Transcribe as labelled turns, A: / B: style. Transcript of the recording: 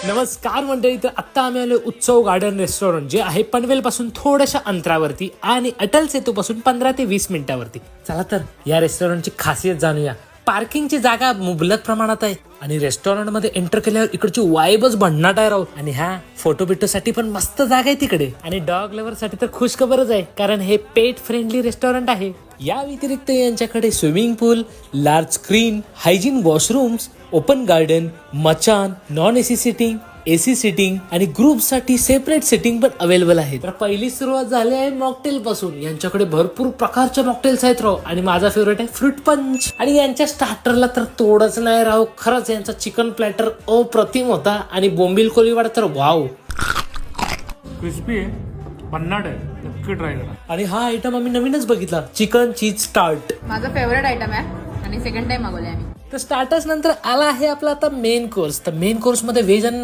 A: नमस्कार मंडळी, तर आता आम्ही आलो उत्सव गार्डन रेस्टॉरंट, जे आहे पनवेल पासून थोड्याशा अंतरावरती आणि अटल सेतू पासून 15 ते 20 मिनिटावरती. चला तर या रेस्टॉरंटची खासियत जाणूया. पार्किंगची जागा मुबलक प्रमाणात आहे आणि रेस्टॉरंट मध्ये एंटर केल्यावर इकडची वाईबच भन्नाट आहे राव. आणि हा फोटो बिटो साठी पण मस्त जागा आहे तिकडे. आणि डॉग लवर साठी तर खुश खबरच आहे, कारण हे पेट फ्रेंडली रेस्टॉरंट आहे. या व्यतिरिक्त यांच्याकडे swimming pool, large screen, hygiene washrooms, open garden, मचान, non AC sitting, AC sitting आणि ग्रुप साठी सेपरेट सिटिंग पण अवेलेबल आहे. तर पहिली सुरुवात झाली आहे मॉकटेल पासून. यांच्याकडे भरपूर प्रकारच्या मॉकटेल्स आहेत राव. आणि माझा फेवरेट आहे फ्रूट पंच. आणि यांच्या स्टार्टरला तर तोडच नाही राव. खरंच यांचा चिकन प्लॅटर अप्रतिम होता. आणि बोंबील कोळीवाडा तर वाव, क्रिस्पी आहे, भन्नाट आहे, नक्की ट्राय करा. आणि हा आयटम आम्ही नवीनच बघितला, चिकन चीज स्टार्ट.
B: माझा फेवरेट आयटम आहे आणि सेकंड टाइम मागवले आम्ही.
A: तर स्टार्टर्स नंतर आला आहे आपला आता मेन कोर्स. तर मेन कोर्स मध्ये व्हेज आणि